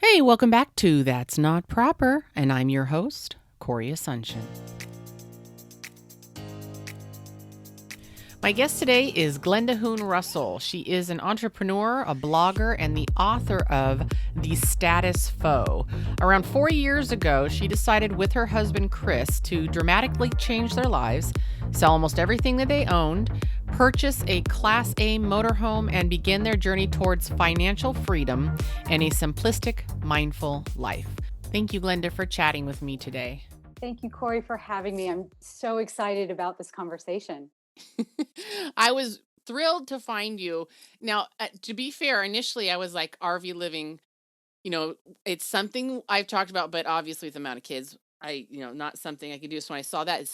Hey, welcome back to That's Not Proper, and I'm your host, Corey Asuncion. My guest today is Glenda Hoon Russell. She is an entrepreneur, a blogger, and the author of The Status Foe. Around 4 years ago, she decided with her husband Kris to dramatically change their lives, sell almost everything that they owned, purchase a Class A motorhome, and begin their journey towards financial freedom and a simplistic, mindful life. Thank you, Glenda, for chatting with me today. Thank you, Corey, for having me. I'm so excited about this conversation. I was thrilled to find you. Now, to be fair, initially I was like RV living, it's something I've talked about, but obviously with the amount of kids, not something I could do. So when I saw that,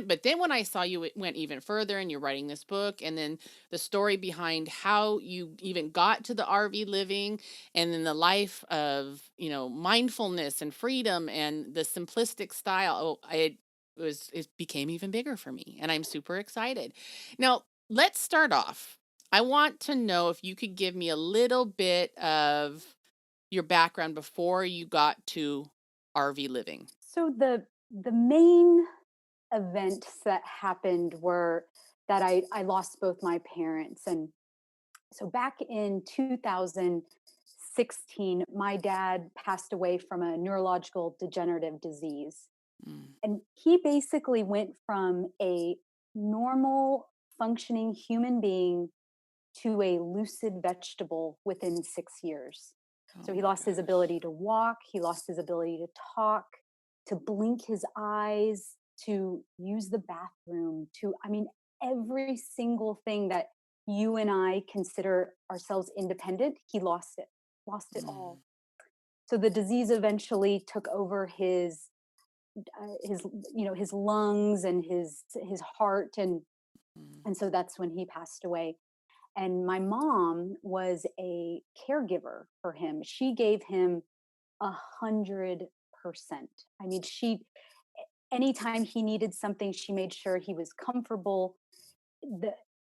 but then when I saw you, it went even further and you're writing this book and then the story behind how you even got to the RV living and then the life of, mindfulness and freedom and the simplistic style. It became even bigger for me and I'm super excited. Now, let's start off. I want to know if you could give me a little bit of your background before you got to RV living. So the main events that happened were that I lost both my parents. And so back in 2016, my dad passed away from a neurological degenerative disease. Mm, And he basically went from a normal functioning human being to a lucid vegetable within 6 years. oh So he my lost his gosh. ability to walk, he lost his ability to talk, to blink his eyes, to use the bathroom, I mean, every single thing that you and I consider ourselves independent, he lost it all. Mm, So the disease eventually took over his his lungs and his heart, mm, and so that's when he passed away. And my mom was a caregiver for him. She gave him 100%. I mean, anytime he needed something, she made sure he was comfortable.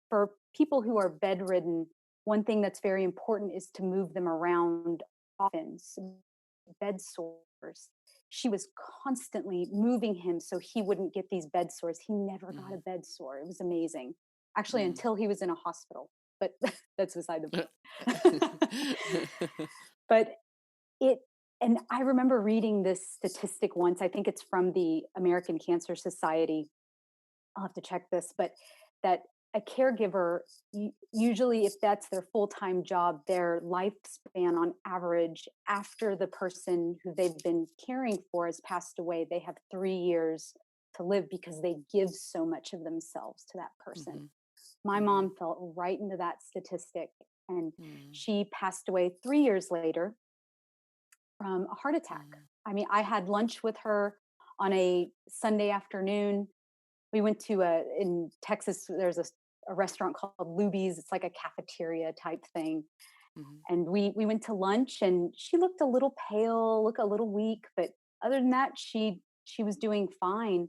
For people who are bedridden, one thing that's very important is to move them around often. So bed sores. She was constantly moving him so he wouldn't get these bed sores. He never got a mm, bed sore. It was amazing. Actually, mm. until he was in a hospital, but that's beside the point. But it and I remember reading this statistic once. I think it's from the American Cancer Society. I'll have to check this, but that a caregiver, usually, if that's their full time job, their lifespan on average, after the person who they've been caring for has passed away, they have 3 years to live because they give so much of themselves to that person. Mhm, My mhm, mom fell right into that statistic, and mm, she passed away 3 years later from a heart attack. mm, I mean, I had lunch with her on a Sunday afternoon. We went to in Texas, there's a restaurant called Luby's. It's like a cafeteria type thing. mhm, And we went to lunch, and she looked a little pale, looked a little weak, but other than that, she was doing fine.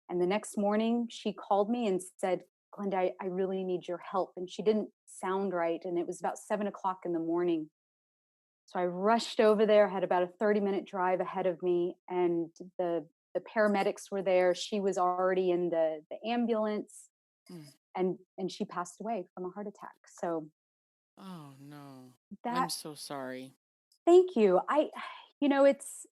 And the next morning she called me and said, Glenda, I really need your help. And she didn't sound right. And it was about 7 o'clock in the morning. So I rushed over there, had about a 30-minute drive ahead of me, and the paramedics were there. She was already in the ambulance, mm. and she passed away from a heart attack. So Oh no. I'm that so sorry. thank you. It's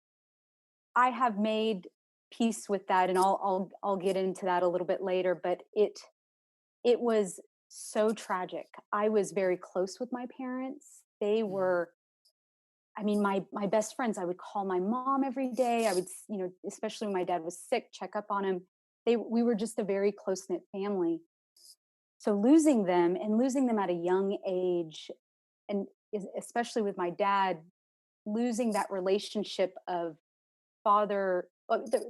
I have made peace with that, and I'll get into that a little bit later, but it was so tragic. I was very close with my parents. They Mm, were, I mean, my best friends. I would call my mom every day. I would, especially when my dad was sick, check up on him. We were just a very close knit family. So losing them at a young age, and especially with my dad, losing that relationship of the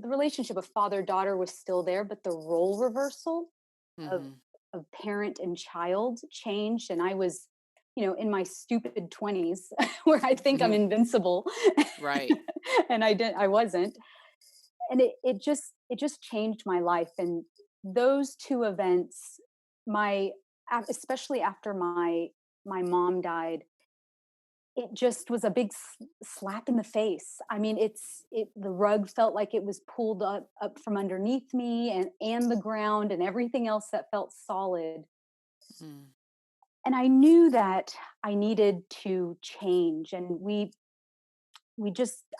relationship of father daughter was still there, but the role reversal of mhm. parent and child changed, and I was, in my stupid 20s where I think I'm invincible. Right. And I wasn't. And it just changed my life. And those two events, my especially after my mom died, it just was a big slap in the face. I mean, the rug felt like it was pulled up from underneath me, and the ground and everything else that felt solid. Mm, And I knew that I needed to change. And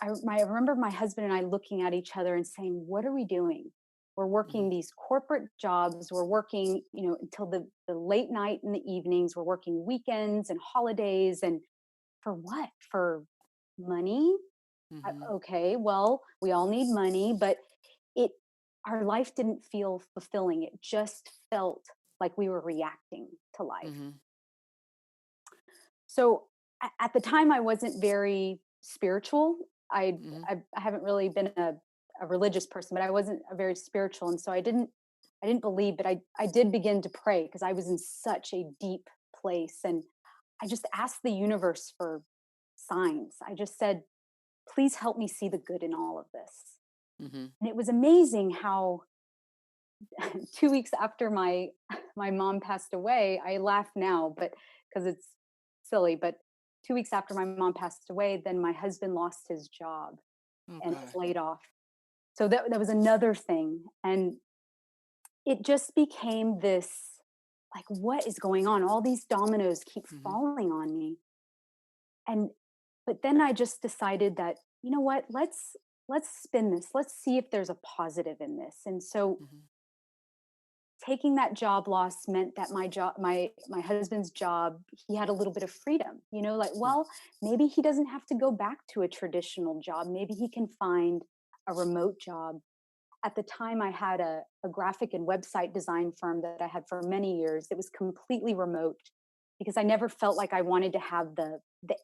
I remember my husband and I looking at each other and saying, "What are we doing? We're working mhm, these corporate jobs. We're working, until the late night in the evenings. We're working weekends and holidays, and for what? For money? mhm, Okay, well, we all need money, but it our life didn't feel fulfilling. It just felt like we were reacting to life. mhm, So at the time, I wasn't very spiritual. I, mhm, I haven't really been a religious person, but I wasn't a very spiritual, and so I didn't believe, but I did begin to pray because I was in such a deep place, and I just asked the universe for signs. I just said, please help me see the good in all of this. mhm. And it was amazing how 2 weeks after my mom passed away, I laugh now, but because it's silly, but 2 weeks after my mom passed away, then my husband lost his job Oh and was god. laid off. So that was another thing. And it just became this, like, what is going on? All these dominoes keep Mhm, falling on me. And but then I just decided that, you know what, let's spin this. Let's see if there's a positive in this. And so mhm, taking that job loss meant that my husband's job, he had a little bit of freedom, like, mm, well, maybe he doesn't have to go back to a traditional job. Maybe he can find a remote job. At the time, I had a graphic and website design firm that I had for many years. It was completely remote because I never felt like I wanted to have the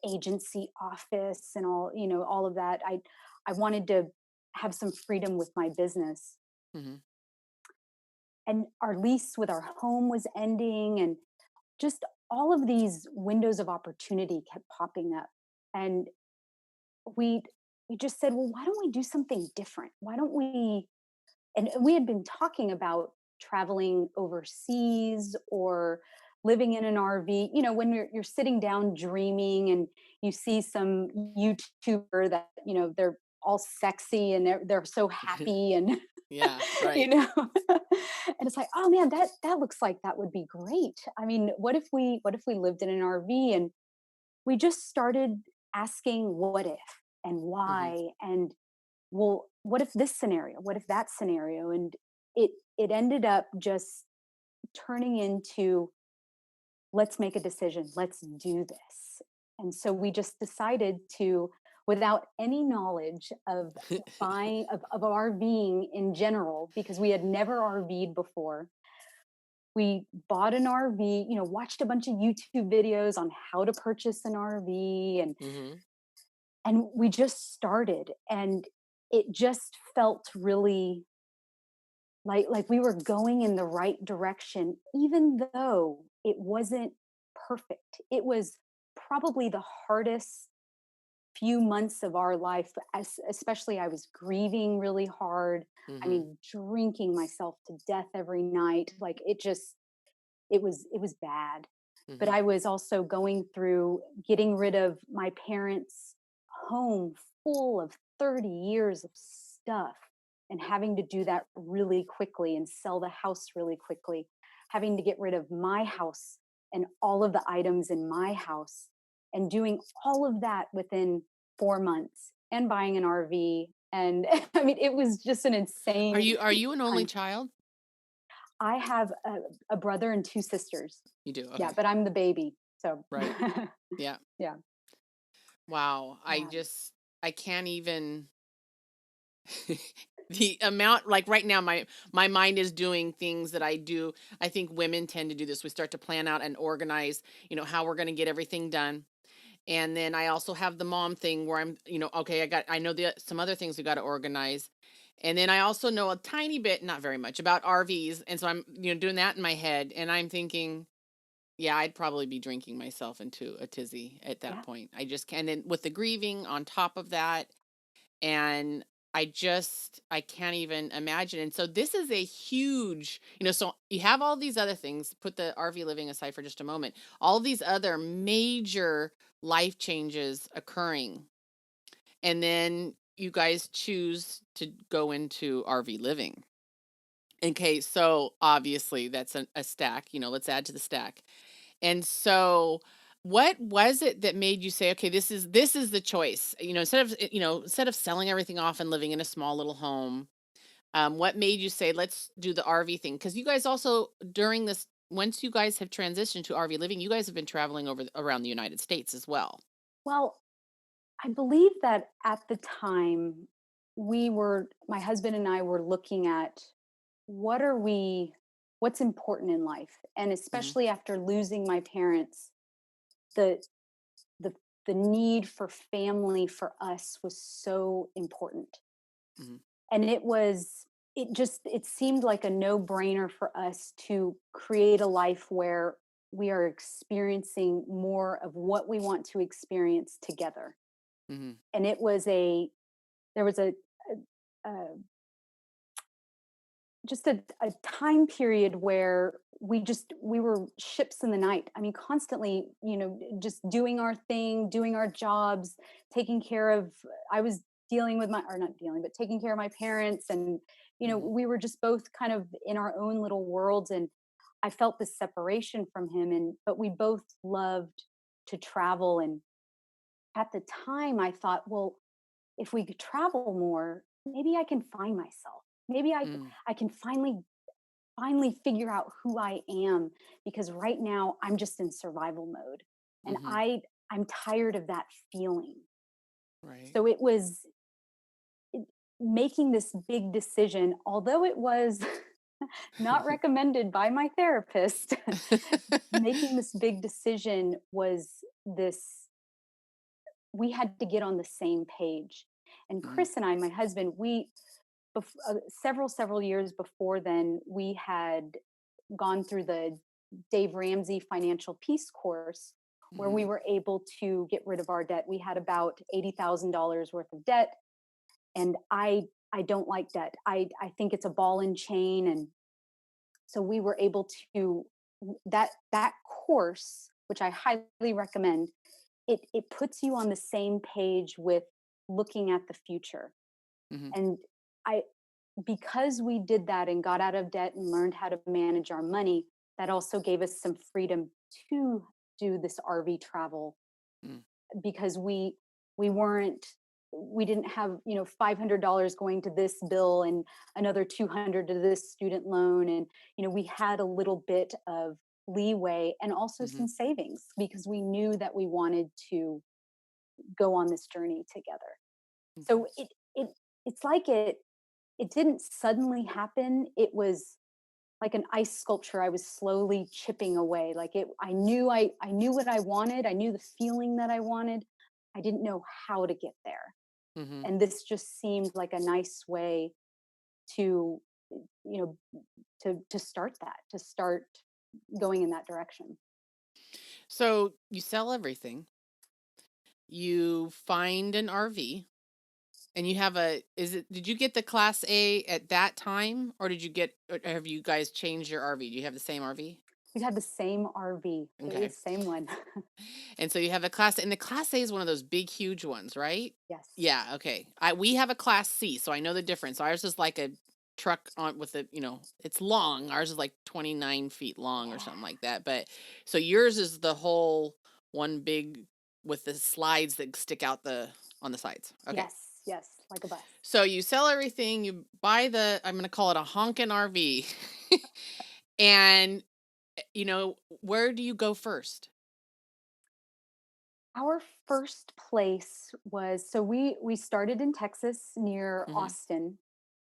agency office and all of that. I wanted to have some freedom with my business. mhm, And our lease with our home was ending, and just all of these windows of opportunity kept popping up. And we we just said, well, why don't we do something different? Why don't we and we had been talking about traveling overseas or living in an RV. When you're sitting down dreaming and you see some YouTuber that, they're all sexy and they're so mhm. happy and Yeah, you right. know and it's like, oh man, that looks like that would be great. I mean, what if we lived in an RV? And we just started asking what if and Mhm, why, and well, what if this scenario, what if that scenario? And it ended up just turning into, let's make a decision, let's do this. And so we just decided to, without any knowledge of buying of RVing in general, because we had never RV'd before, we bought an RV, watched a bunch of YouTube videos on how to purchase an RV, mhm, and we just started. And it just felt really like we were going in the right direction, even though it wasn't perfect. It was probably the hardest few months of our life, especially I was grieving really hard. I mhm, mean, drinking myself to death every night. Like, it was bad. But mhm, I was also going through getting rid of my parents' home full of 30 years of stuff, and having to do that really quickly and sell the house really quickly, having to get rid of my house and all of the items in my house, and doing all of that within 4 months, and buying an RV. And I mean, it was just an Are insane you an only time. child? I have a brother and 2 sisters. You do, Yeah, okay, but I'm the baby, so right. Yeah. yeah, Wow, yeah, I can't even the amount, like, right now, my mind is doing things that I do. I think women tend to do this. We start to plan out and organize, how we're gonna get everything done. And then I also have the mom thing where I'm, okay, I know some other things we got to organize. And then I also know a tiny bit, not very much, about RVs. And so I'm, doing that in my head. And I'm thinking, yeah, I'd probably be drinking myself into a tizzy at that yeah, point. I just can. And then with the grieving on top of that, and I can't even imagine. And so this is a huge, so you have all these other things, put the RV living aside for just a moment, all these other major life changes occurring. And then you guys choose to go into RV living. Okay, so obviously that's a stack, let's add to the stack. And so what was it that made you say, okay, this is the choice? Instead of selling everything off and living in a small little home, what made you say, let's do the RV thing? Because you guys also during this, once you guys have transitioned to RV living, you guys have been traveling around the United States as well. Well, I believe that at the time, my husband and I were looking at what are we, what's important in life. And Hmm. especially after losing my parents, the, the, the need for family for us was so important. Hmm. And it seemed like a no-brainer for us to create a life where we are experiencing more of what we want to experience together. Hmm. And there was a just a time period where we were ships in the night. I mean, constantly, just doing our thing, doing our jobs, taking care of I was dealing with my or not dealing, but taking care of my parents. And Hmm. we were just both kind of in our own little worlds. And I felt this separation from him, and but we both loved to travel. And at the time I thought, well, if we could travel more, maybe I can find myself. Maybe I can finally figure out who I am, because right now I'm just in survival mode, and Hmm. I'm tired of that feeling. Right. So it, making this big decision, although it was not recommended by my therapist, making this big decision was this we had to get on the same page. And Hmm. Chris and I, my husband, several years before then, we had gone through the Dave Ramsey financial peace course, where we Hmm. were able to get rid of our debt. We had about $80,000 worth of debt, and I don't like debt. I think it's a ball and chain. And so we were able to that course, which I highly recommend. It puts you on the same page with looking at the future. Hmm. And I because we did that and got out of debt and learned how to manage our money, that also gave us some freedom to do this RV travel, Hmm. because we didn't have, $500 going to this bill and another 200 to this student loan. And we had a little bit of leeway and also Hmm. some savings, because we knew that we wanted to go on this journey together. Okay. So it's like it didn't suddenly happen. It was like an ice sculpture. I was slowly chipping away. Like I knew what I wanted. I knew the feeling that I wanted. I didn't know how to get there. Hmm. And this just seemed like a nice way to, to start that, to start going in that direction. So you sell everything, you find an RV, and you have did you get the class A at that time, or or have you guys changed your RV? Do you have the same RV? We had the same RV, the Okay. same one. And so you have a class, and the class A is one of those big, huge ones, right? Yes. Yeah. Okay. We have a class C, so I know the difference. Ours is like a truck on with it's long. Ours is like 29 feet long or Yeah. something like that. But so yours is the whole one big with the slides that stick out on the sides. Okay. Yes. Yes. Like a bus. So you sell everything, you buy I'm going to call it a honkin' RV. And where do you go first? Our first place was, so we started in Texas near Mhm. Austin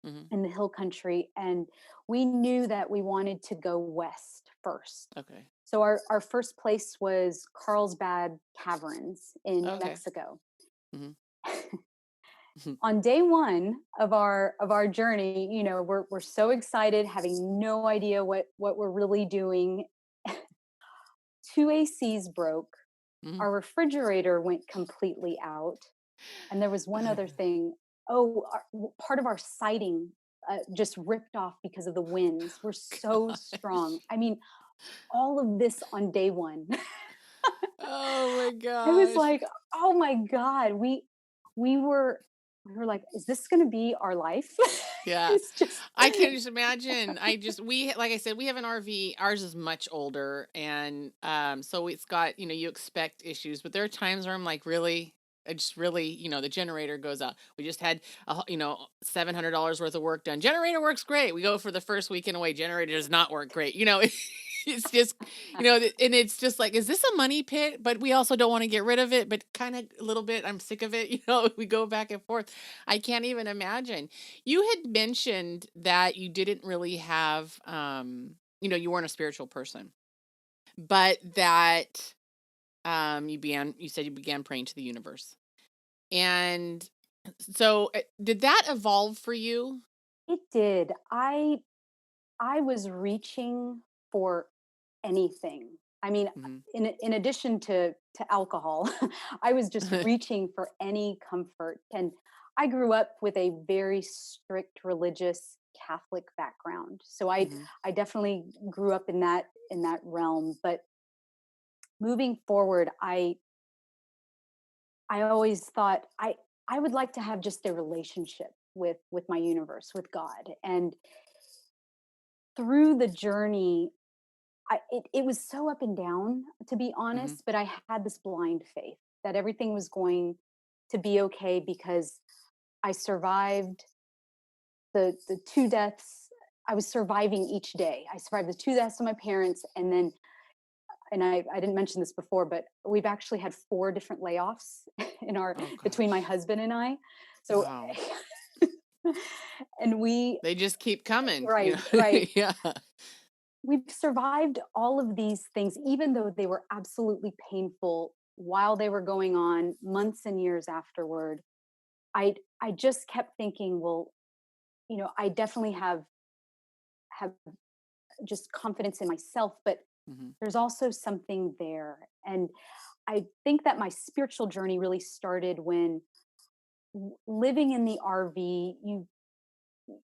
Mhm. in the hill country, and we knew that we wanted to go west first. Okay. So our first place was Carlsbad Caverns in Okay. Mexico. Mhm. On day one of our journey, we're so excited, having no idea what we're really doing. Two ACs broke, Mhm. our refrigerator went completely out, and there was one other thing. part of our siding just ripped off because of the winds were so strong. Gosh. I mean, all of this on day one. Oh my I was gosh. like, "Oh my god." We were we were like, "Is this gonna be our life?" Yeah. It's just I can just imagine. Like I said, we have an RV. Ours is much older, and so it's got, you expect issues, but there are times where I'm like, really, I just really, the generator goes out. We just had $700 worth of work done. Generator works great. We go for the first weekend away. Generator does not work great. It's just, and it's just like, is this a money pit? But we also don't want to get rid of it, but kind of a little bit. I'm sick of it. We go back and forth. I can't even imagine. You had mentioned that you didn't really have, you weren't a spiritual person, but that you said you began praying to the universe. And so did that evolve for you? it did. I was reaching for anything. I mean, Hmm. in addition to alcohol, I was just reaching for any comfort. And I grew up with a very strict religious Catholic background, so Hmm. I definitely grew up in that realm. But moving forward, I always thought I would like to have just a relationship with my universe, with God. And through the journey, it was so up and down, to be Hmm. honest, but I had this blind faith that everything was going to be okay because I survived the two deaths. I was surviving each day. I survived the two deaths of my parents, and then, and I didn't mention this before, but we've actually had four different layoffs in our Oh between my gosh. husband and I. So Wow. and we They just keep coming, right, right. Yeah. We've survived all of these things, even though they were absolutely painful while they were going on, months and years afterward. I just kept thinking, well, I definitely have just confidence in myself, but Hmm. there's also something there. And I think that my spiritual journey really started when living in the RV,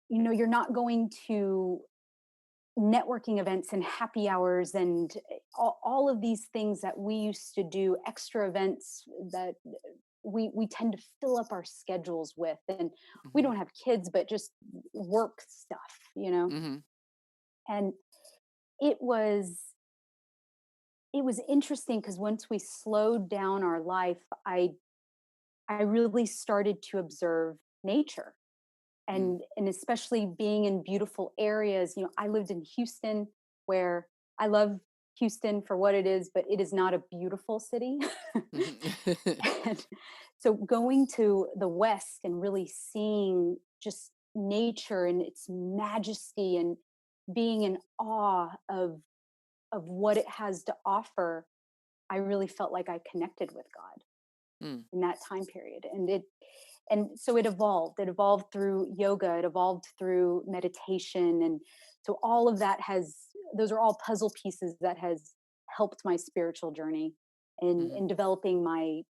you're not going to networking events and happy hours and all of these things that we used to do, extra events that we tend to fill up our schedules with. And we Hmm. don't have kids, but just work stuff. Hmm. And it was it was interesting because once we slowed down our life, I really started to observe nature, Mm. and especially being in beautiful areas. I lived in Houston, where I love Houston for what it is, but it is not a beautiful city. Mhm. And so going to the west and really seeing just nature and its majesty, and being in awe of what it has to offer, I really felt like I connected with God Mm. in that time period. And so it evolved through yoga, it evolved through meditation. And so all of that has those are all puzzle pieces that has helped my spiritual journey Mhm. in developing my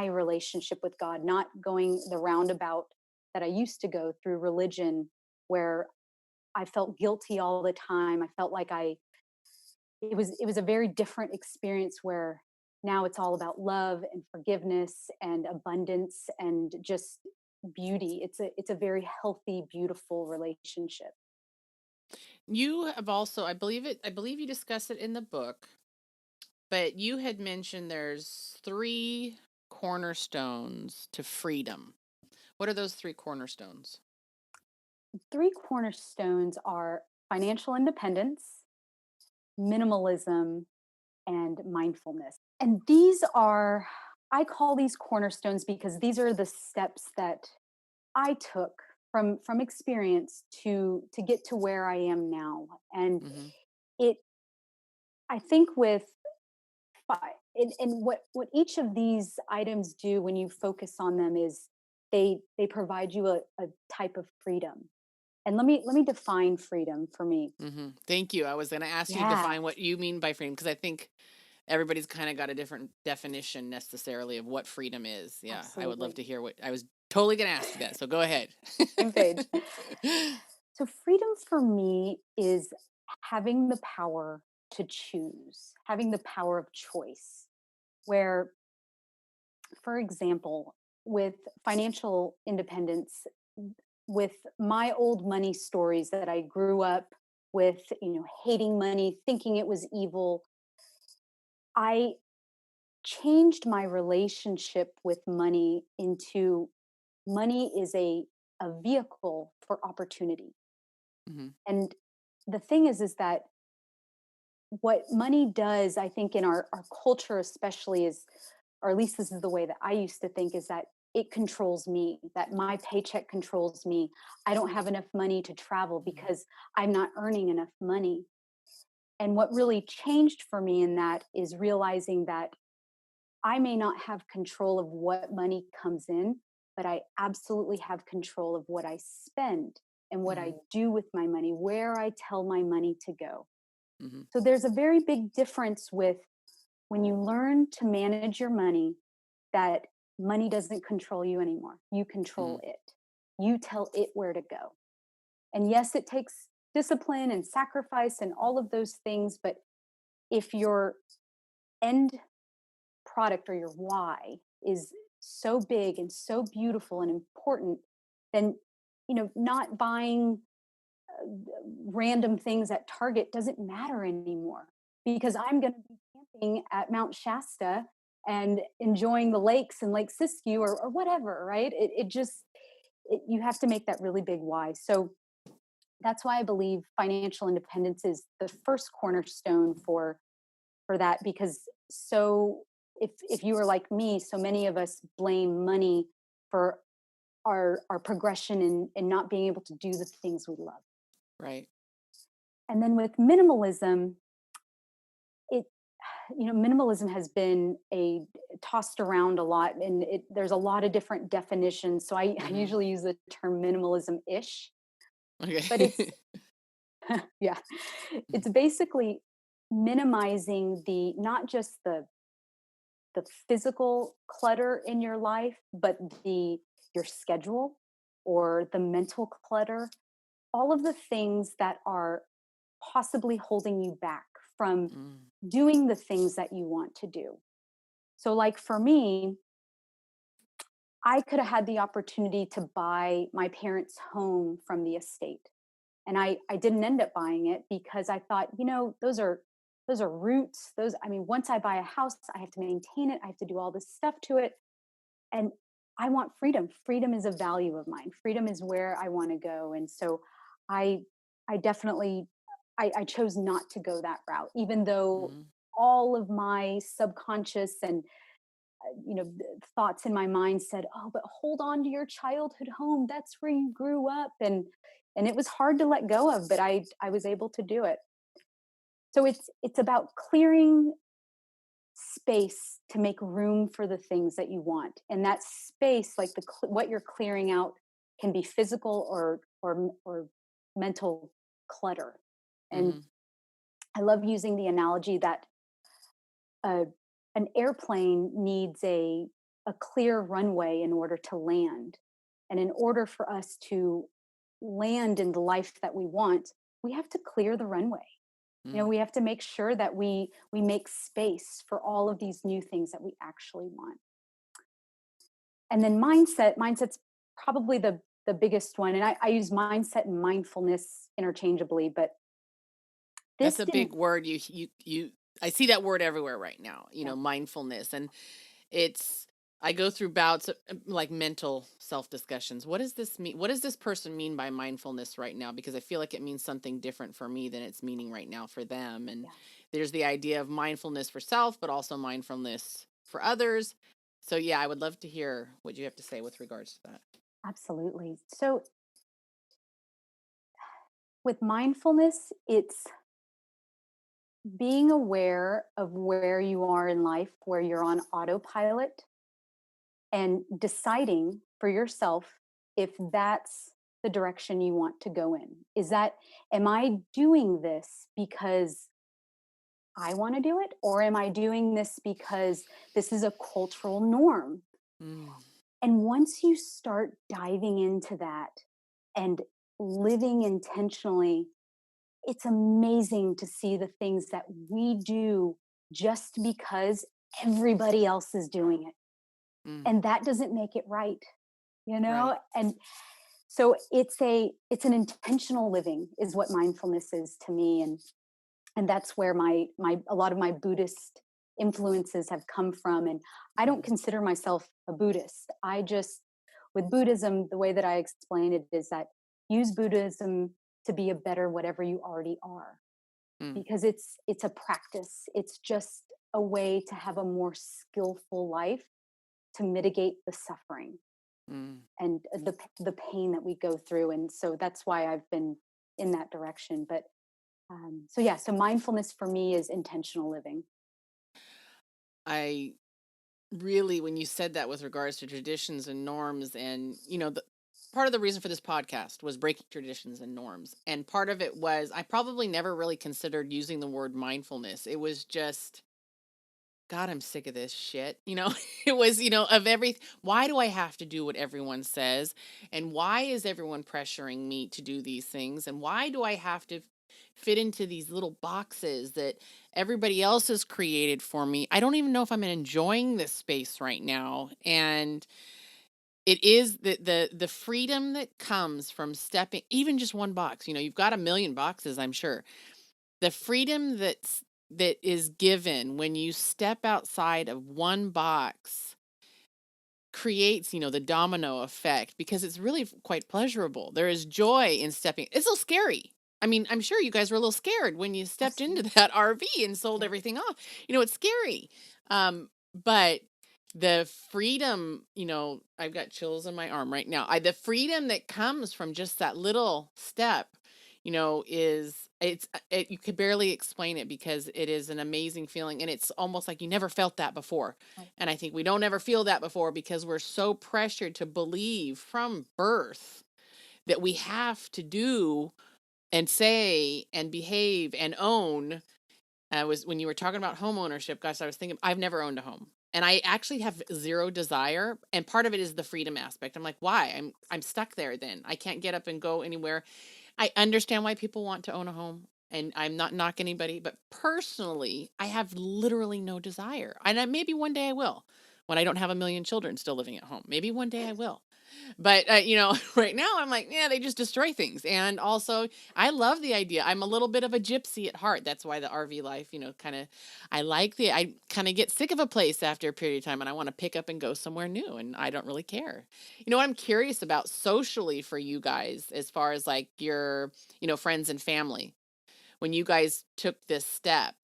relationship with God, not going the roundabout that I used to go through religion, where I felt guilty all the time. I felt like I it was a very different experience, where now it's all about love and forgiveness and abundance and just beauty. It's a very healthy, beautiful relationship. You have also, I believe you discuss it in the book, but you had mentioned there's three cornerstones to freedom. What are those three cornerstones? Three cornerstones are financial independence, minimalism, and mindfulness. And these are I call these cornerstones because these are the steps that I took from experience to get to where I am now. And Mhm. it I think with and what each of these items do when you focus on them is they provide you a type of freedom. And let me define freedom for me. Mhm. Thank you. I was going to ask you to Yeah. define what you mean by freedom, because I think everybody's kind of got a different definition necessarily of what freedom is. Yeah, I would love Absolutely. to hear what I was totally going to ask you that. So go ahead. Same page. So, freedom for me is having the power to choose, having the power of choice. Where, for example, with financial independence, with my old money stories that I grew up with, hating money, thinking it was evil, I changed my relationship with money into money is a vehicle for opportunity. Hmm. And the thing is that what money does, I think, in our culture, especially, is, or at least this is the way that I used to think, is that it controls me, that my paycheck controls me. I don't have enough money to travel Hmm. because I'm not earning enough money. And what really changed for me in that is realizing that I may not have control of what money comes in, but I absolutely have control of what I spend and what I Hmm. do with my money, where I tell my money to go. Hmm. So there's a very big difference with when you learn to manage your money, that money doesn't control you anymore. You control Hmm. it. You tell it where to go. And yes, it takes discipline and sacrifice and all of those things, but if your end product or your why is so big and so beautiful and important, then not buying random things at Target doesn't matter anymore, because I'm going to be camping at Mount Shasta and enjoying the lakes and Lake Siskiyou, or whatever, right? You have to make that really big why. So that's why I believe financial independence is the first cornerstone for that, because so if you are like me, so many of us blame money for our progression and not being able to do the things we love. Right. And then with minimalism, it minimalism has been a tossed around a lot, and there's a lot of different definitions. So I Hmm. usually use the term minimalism ish, but it's Okay. yeah, it's basically minimizing the not just the physical clutter in your life, but the your schedule or the mental clutter, all of the things that are possibly holding you back from Mm. doing the things that you want to do. So, like for me, I could have had the opportunity to buy my parents' home from the estate. And I didn't end up buying it because I thought, those are roots. Those, I mean, once I buy a house, I have to maintain it. I have to do all this stuff to it. And I want freedom. Freedom is a value of mine. Freedom is where I want to go. And so I I definitely I chose not to go that route, even though Mhm. all of my subconscious and thoughts in my mind said, "Oh, but hold on to your childhood home. That's where you grew up." And it was hard to let go of, but I was able to do it. So it's about clearing space to make room for the things that you want. And that space, like what you're clearing out, can be physical or mental clutter. And Mhm. I love using the analogy that a, an airplane needs a clear runway in order to land. And in order for us to land in the life that we want, we have to clear the runway. Mm. We have to make sure that we make space for all of these new things that we actually want. And then mindset's probably the biggest one. And I use mindset and mindfulness interchangeably, but That's this a didn't big word. You I see that word everywhere right now, yeah, mindfulness. And it's I go through bouts of, like mental self discussions. What does this mean? What does this person mean by mindfulness right now? Because I feel like it means something different for me than it's meaning right now for them. And yeah, there's the idea of mindfulness for self, but also mindfulness for others. So yeah, I would love to hear what you have to say with regards to that. absolutely. So with mindfulness, it's being aware of where you are in life, where you're on autopilot, and deciding for yourself if that's the direction you want to go in. Am I doing this because I want to do it, or am I doing this because this is a cultural norm? Mm, And once you start diving into that and living intentionally, it's amazing to see the things that we do just because everybody else is doing it. mm, And that doesn't make it right, you right. know? And so it's an intentional living is what mindfulness is to me. And that's where my a lot of my Buddhist influences have come from. And I don't Mm, consider myself a Buddhist. I just, with Buddhism, the way that I explain it is that use Buddhism to be a better whatever you already are, mm, because it's a practice. It's just a way to have a more skillful life, to mitigate the suffering mm. and the pain that we go through. And so that's why I've been in that direction. But so yeah, so mindfulness for me is intentional living. I really, when you said that with regards to traditions and norms, and the part of the reason for this podcast was breaking traditions and norms, and part of it was I probably never really considered using the word mindfulness. It was just, God, I'm sick of this shit. It was, of every, why do I have to do what everyone says? And why is everyone pressuring me to do these things? And why do I have to fit into these little boxes that everybody else has created for me? I don't even know if I'm enjoying this space right now. And it is the freedom that comes from stepping even just one box. You've got a million boxes, I'm sure. The freedom that is given when you step outside of one box creates, the domino effect, because it's really quite pleasurable. There is joy in stepping. It's a little scary. I mean, I'm sure you guys were a little scared when you Yes, stepped into ma'am. that RV and sold Yeah. everything off. It's scary. But the freedom, I've got chills on my arm right now. The freedom that comes from just that little step, is you could barely explain it, because it is an amazing feeling, and it's almost like you never felt that before. Right. And I think we don't ever feel that before, because we're so pressured to believe from birth that we have to do and say and behave and own. Was when you were talking about home ownership, gosh, I was thinking I've never owned a home. And I actually have zero desire. And part of it is the freedom aspect. I'm like, why? I'm stuck there then. I can't get up and go anywhere. I understand why people want to own a home, and I'm not knock anybody, but personally, I have literally no desire. And maybe one day I will, when I don't have a million children still living at home. Maybe one day I will. But right now I'm like, yeah, they just destroy things. And also, I love the idea. I'm a little bit of a gypsy at heart. That's why the RV life, kind of, I kind of get sick of a place after a period of time, and I want to pick up and go somewhere new, and I don't really care. What I'm curious about socially for you guys, as far as like your, friends and family, when you guys took this step,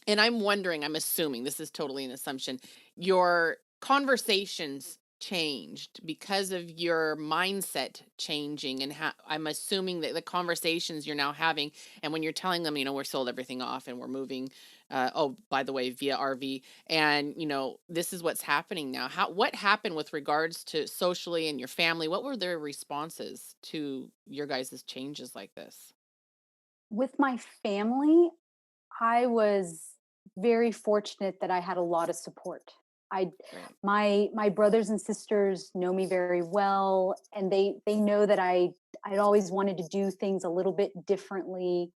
and I'm wondering, I'm assuming, this is totally an assumption, your conversations changed because of your mindset changing, and how I'm assuming that the conversations you're now having, and when you're telling them, we're sold everything off and we're moving, oh, by the way, via RV, and this is what's happening now. What happened with regards to socially and your family? What were their responses to your guys' changes like this? With my family, I was very fortunate that I had a lot of support. I Great. my brothers and sisters know me very well, and they know that I'd always wanted to do things a little bit differently.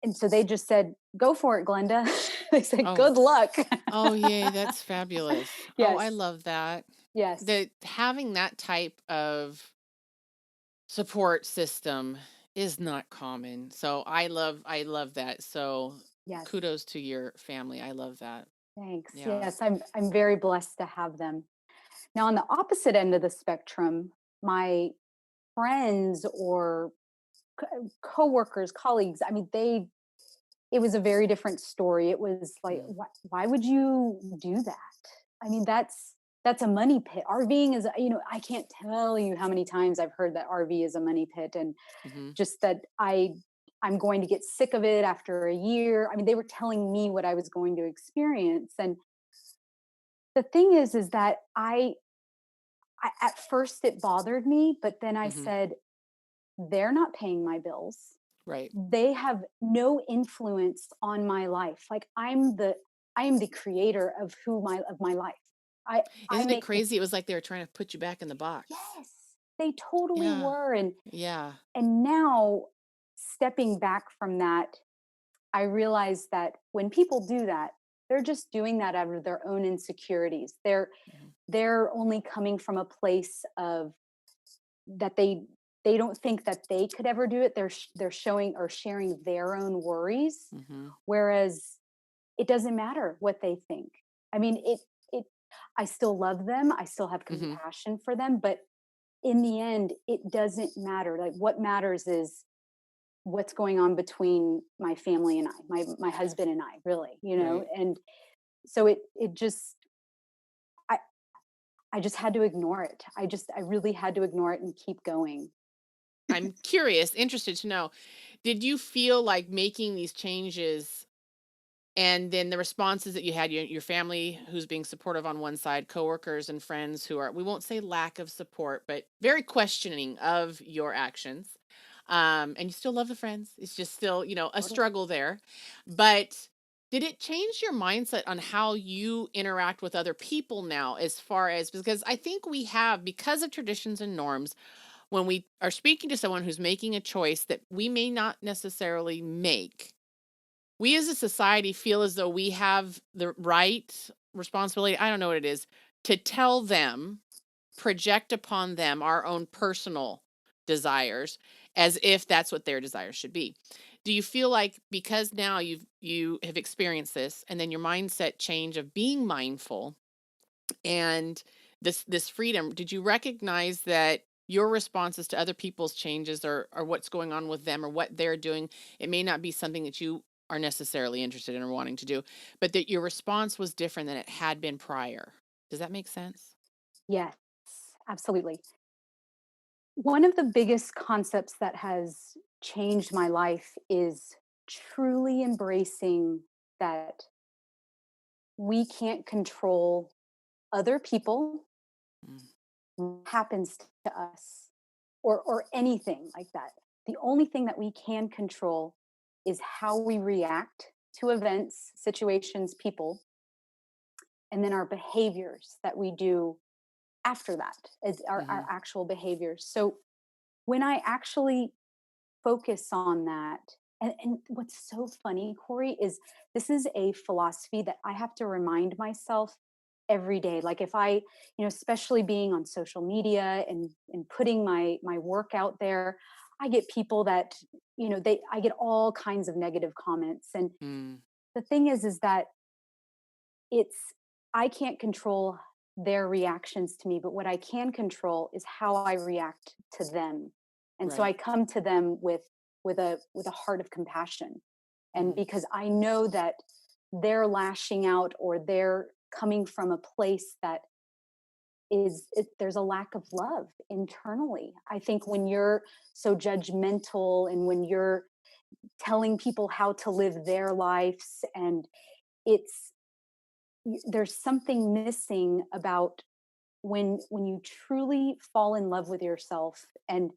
And so they just said, "Go for it, Glenda." They said, Oh, "Good luck." oh, yay, that's fabulous. Oh, I Yes. love that. Yes. That having that type of support system is not common. So I love that. So Yes. kudos to your family. I love that. Thanks. Yeah. Yes, I'm very blessed to have them. Now on the opposite end of the spectrum, my friends or coworkers, colleagues, I mean, it was a very different story. It was like, Mm, why would you do that? I mean, that's a money pit. RVing is, I can't tell you how many times I've heard that RV is a money pit, and mm-hmm. just that I'm going to get sick of it after a year. I mean, they were telling me what I was going to experience. And the thing is that I at first it bothered me, but then I Mm-hmm. said, they're not paying my bills. Right. They have no influence on my life. Like I am the creator of of my life. I Isn't it make the crazy? It was like they were trying to put you back in the box. yes. They totally Yeah. were. Yeah. And now stepping back from that, I realize that when people do that, they're just doing that out of their own insecurities. Mhm. They're only coming from a place of that they don't think that they could ever do it. They're showing or sharing their own worries, Mhm. whereas it doesn't matter what they think. I mean, it I still love them. I still have Mhm. compassion for them, but in the end, it doesn't matter. Like what matters is what's going on between my family and I, my husband and I, really, you know. Right. And so it just I I just had to ignore it. I really had to ignore it and keep going. I'm curious, interested to know, did you feel like making these changes and then the responses that you had, your family who's being supportive on one side, coworkers and friends who are, we won't say lack of support, but very questioning of your actions. And you still love the friends. It's just still, a Totally. struggle there. But did it change your mindset on how you interact with other people now, as far as, because I think we have, because of traditions and norms, when we are speaking to someone who's making a choice that we may not necessarily make, we as a society feel as though we have the right responsibility, I don't know what it is, to tell them, project upon them our own personal desires as if that's what their desires should be. Do you feel like, because now you have experienced this, and then your mindset change of being mindful and this freedom, did you recognize that your responses to other people's changes, or what's going on with them or what they're doing, it may not be something that you are necessarily interested in or wanting to do, but that your response was different than it had been prior? Does that make sense? Yes, absolutely. One of the biggest concepts that has changed my life is truly embracing that we can't control other people, Mm, what happens to us, or anything like that. The only thing that we can control is how we react to events, situations, people, and then our behaviors that we do after that is our mhm, actual behaviors. So when I actually focus on that, and what's so funny, Corey, is this is a philosophy that I have to remind myself every day. Like if I, especially being on social media and putting my work out there, I get people that, I get all kinds of negative comments. And mm, the thing is that it's I can't control their reactions to me, but what I can control is how I react to them. And so I right. come to them with a heart of compassion. And Mhm, because I know that they're lashing out or they're coming from a place that there's a lack of love internally. I think when you're so judgmental and when you're telling people how to live their lives, and it's there's something missing about when you truly fall in love with yourself. And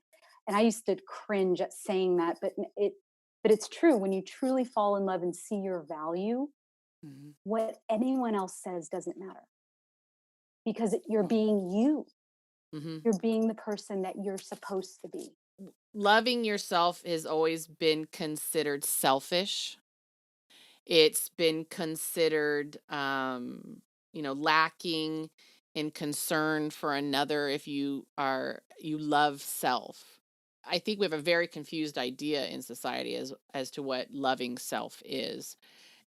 I used to cringe at saying that, but it's true. When you truly fall in love and see your value, mhm, what anyone else says doesn't matter, because you're mm, being you. mhm. You're being the person that you're supposed to be. Loving yourself has always been considered selfish. It's been considered, lacking in concern for another if you love self. I think we have a very confused idea in society as to what loving self is.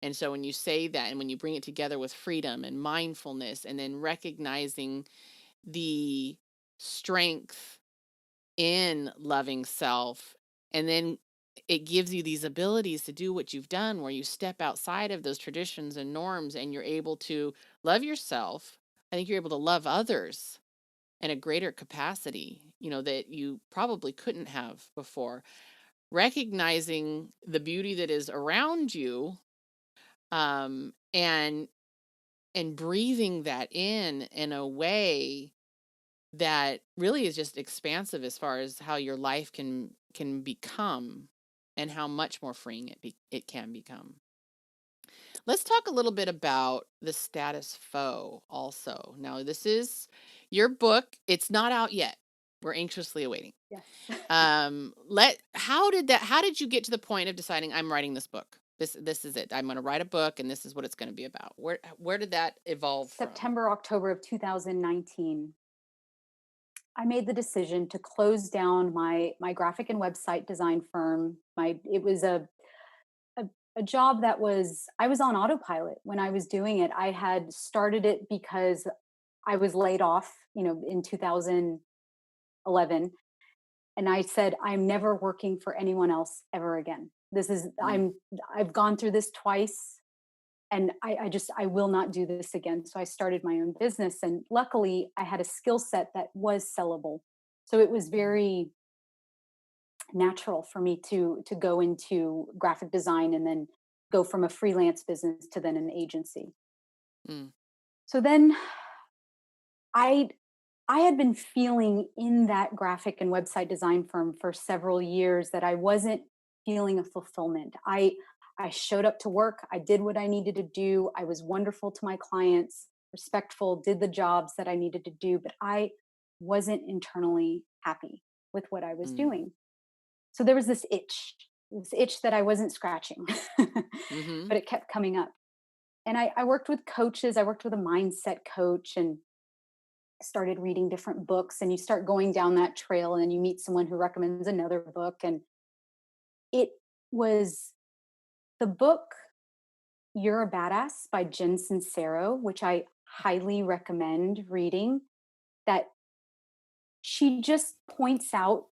And so when you say that and when you bring it together with freedom and mindfulness and then recognizing the strength in loving self, and then it gives you these abilities to do what you've done, where you step outside of those traditions and norms and you're able to love yourself. I think you're able to love others in a greater capacity, that you probably couldn't have before. Recognizing the beauty that is around you, and breathing that in a way that really is just expansive as far as how your life can become and how much more freeing it can become. Let's talk a little bit about the status quo also. Now, this is your book. It's not out yet. We're anxiously awaiting. Yes. How did you get to the point of deciding I'm writing this book? This is it. I'm going to write a book and this is what it's going to be about. Where did that evolve from? September, October of 2019, I made the decision to close down my graphic and website design firm. It was a a job that was I was on autopilot when I was doing it. I had started it because I was laid off, in 2011, and I said I'm never working for anyone else ever again. Mm, I've gone through this twice, and I will not do this again. So I started my own business, and luckily I had a skill set that was sellable. So it was mhm, very natural for me to go into graphic design and then go from a freelance business to then an agency. mm, So then I I had been feeling in that graphic and website design firm for several years that I wasn't feeling a fulfillment. I showed up to work, I did what I needed to do, I was wonderful to my clients, respectful, did the jobs that I needed to do, but I wasn't internally happy with what I was mm, doing. So there was this itch that I wasn't scratching, mhm, but it kept coming up. And I worked with coaches, I worked with a mindset coach and started reading different books. And you start going down that trail and then you meet someone who recommends another book. And it was the book You're a Badass by Jen Sincero, which I highly recommend reading, that she just points out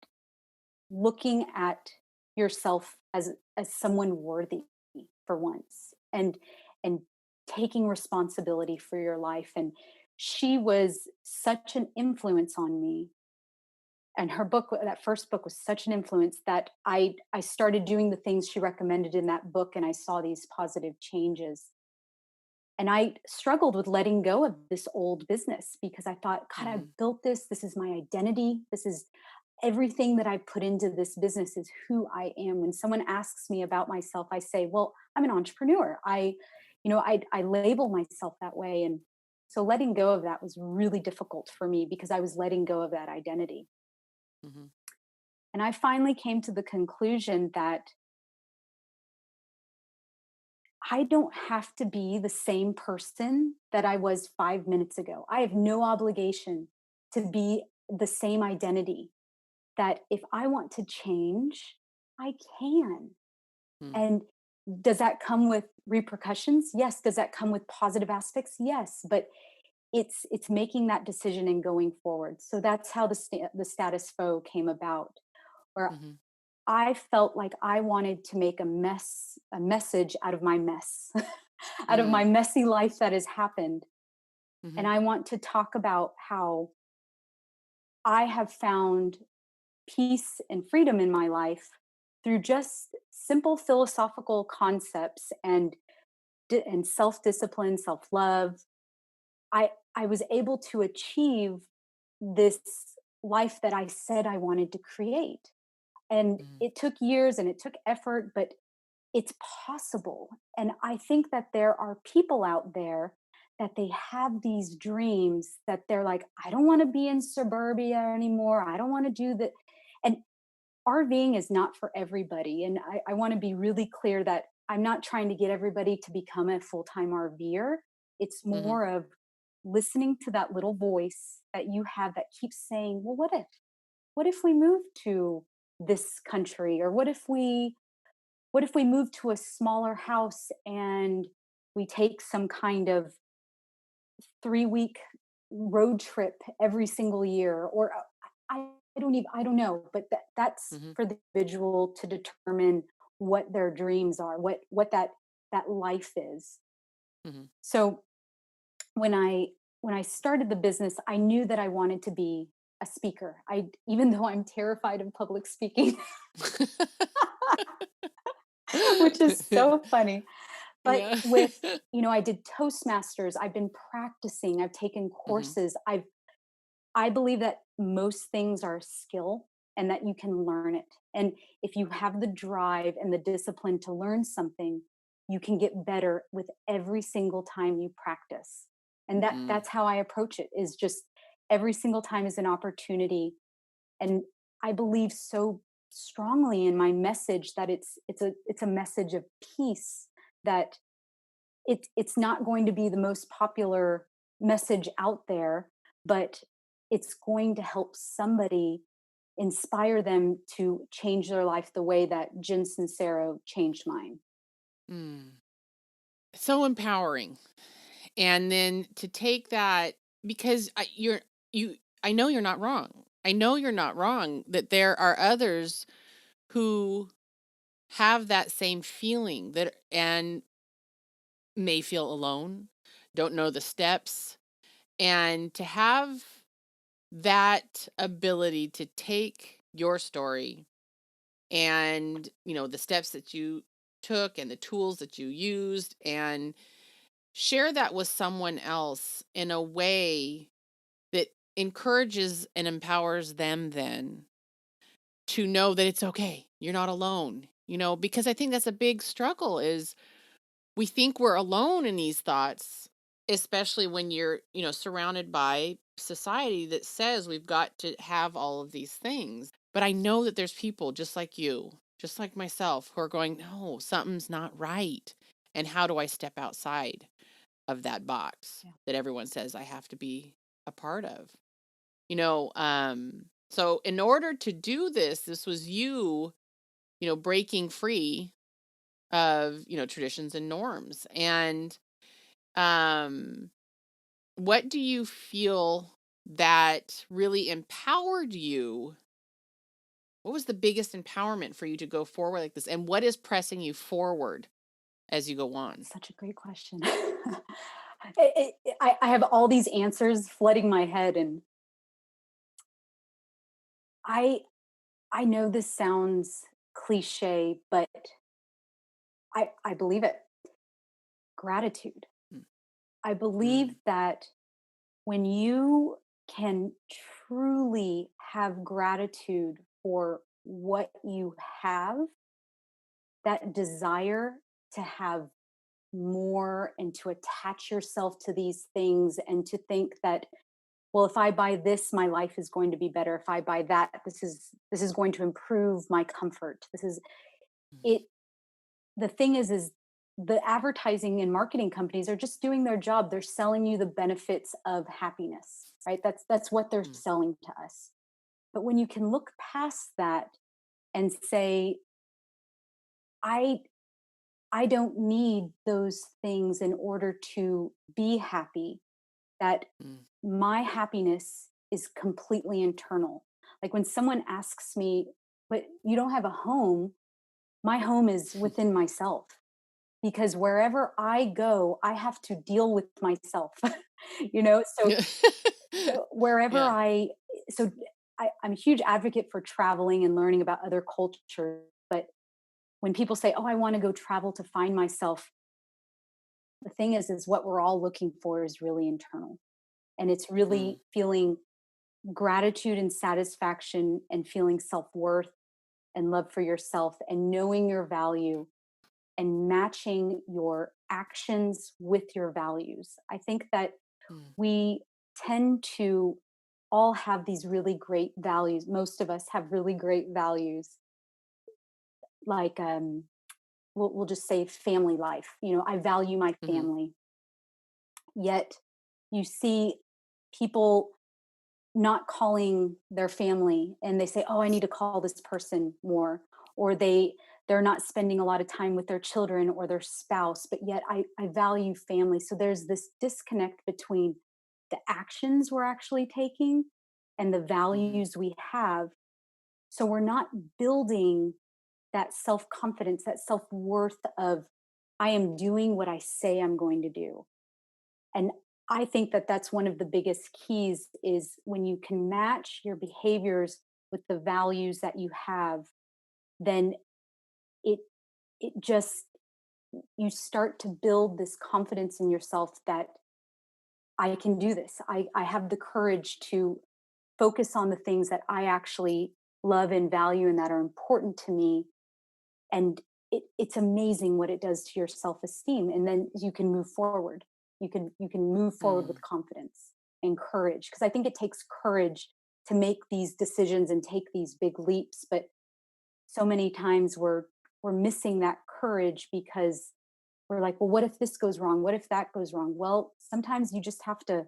looking at yourself as someone worthy for once, and taking responsibility for your life. And she was such an influence on me, and her book, that first book, was such an influence that I started doing the things she recommended in that book, and I saw these positive changes. And I struggled with letting go of this old business because I thought, God, I mhm, built this. This is my identity. This is everything that I put into this business is who I am. When someone asks me about myself, I say, well, I'm an entrepreneur. I label myself that way. And so letting go of that was really difficult for me because I was letting go of that identity. mhm, And I finally came to the conclusion that I don't have to be the same person that I was 5 minutes ago. I have no obligation to be the same identity. That if I want to change, I can. mm, And does that come with repercussions? Yes. Does that come with positive aspects? Yes. But it's making that decision and going forward. So that's how the status quo came about, where mhm, I felt like I wanted to make a message out of my mess, out of my mm, messy life that has happened. And mhm, I want to talk about how I have found peace and freedom in my life through just simple philosophical concepts and self-discipline, self-love. I was able to achieve this life that I said I wanted to create. And mm, it took years and it took effort, but it's possible. And I think that there are people out there that they have these dreams that they're like, I don't want to be in suburbia anymore. I don't want to do that. And RVing is not for everybody. And I want to be really clear that I'm not trying to get everybody to become a full time RVer. It's mhm, more of listening to that little voice that you have that keeps saying, well, what if? What if we move to this country? Or what if we move to a smaller house and we take some kind of 3-week road trip every single year? Or I don't know, but that's mhm, for the individual to determine what their dreams are, what that life is. mhm. So when I started the business, I knew that I wanted to be a speaker. I Even though I'm terrified of public speaking, which is so funny. But Yeah. I did Toastmasters, I've been practicing, I've taken Mhm, courses. I believe that most things are a skill and that you can learn it. And if you have the drive and the discipline to learn something, you can get better with every single time you practice. And Mm, that's how I approach it, is just every single time is an opportunity. And I believe so strongly in my message that it's a message of peace, that it's not going to be the most popular message out there, but it's going to help somebody, inspire them to change their life the way that Jen Sincero changed mine. mm. So empowering. And then to take that, because I know you're not wrong. I know you're not wrong that there are others who have that same feeling that and may feel alone, don't know the steps, and to have that ability to take your story and, the steps that you took and the tools that you used and share that with someone else in a way that encourages and empowers them then to know that it's okay. You're not alone. Because I think that's a big struggle is we think we're alone in these thoughts, especially when you're, surrounded by society that says we've got to have all of these things. But I know that there's people just like you, just like myself, who are going, no, something's not right. And how do I step outside of that box Yeah. that everyone says I have to be a part of? So in order to do this, this was you, breaking free of, traditions and norms. And um what do you feel that really empowered you? What was the biggest empowerment for you to go forward like this? And what is pressing you forward as you go on? Such a great question. I have all these answers flooding my head, and I I know this sounds cliche, but I believe it. Gratitude. Mm, I believe mm, that when you can truly have gratitude for what you have, that desire to have more and to attach yourself to these things and to think that, well, if I buy this, my life is going to be better. If I buy that, this is going to improve my comfort. This is mm, it. The thing is the advertising and marketing companies are just doing their job. They're selling you the benefits of happiness, right? That's what they're mm, selling to us. But when you can look past that and say, I I don't need those things in order to be happy, that mm, my happiness is completely internal. Like when someone asks me, but you don't have a home, my home is within myself, because wherever I go, I have to deal with myself. So mm. wherever Yeah. so I'm a huge advocate for traveling and learning about other cultures. But when people say, "Oh, I want to go travel to find myself," the thing is what we're all looking for is really internal, and it's Mm, really feeling gratitude and satisfaction and feeling self worth and love for yourself and knowing your value and matching your actions with your values. I think that mm, we tend to all have these really great values. Most of us have really great values, like we'll just say family life. I value my mhm, family. Yet you see people not calling their family, and they say, "Oh, I need to call this person more," or they're not spending a lot of time with their children or their spouse, but yet I value family. So there's this disconnect between the actions we're actually taking and the mhm, values we have. So we're not building that self-confidence, that self-worth of, I am doing what I say I'm going to do. And I think that that's one of the biggest keys, is when you can match your behaviors with the values that you have, then it it just, you start to build this confidence in yourself that I can do this. I have the courage to focus on the things that I actually love and value and that are important to me. And it's amazing what it does to your self-esteem. And then you can move forward. You can move forward with Mm, confidence and courage. Because I think it takes courage to make these decisions and take these big leaps. But so many times we're missing that courage because we're like, well, what if this goes wrong? What if that goes wrong? Well, sometimes you just have to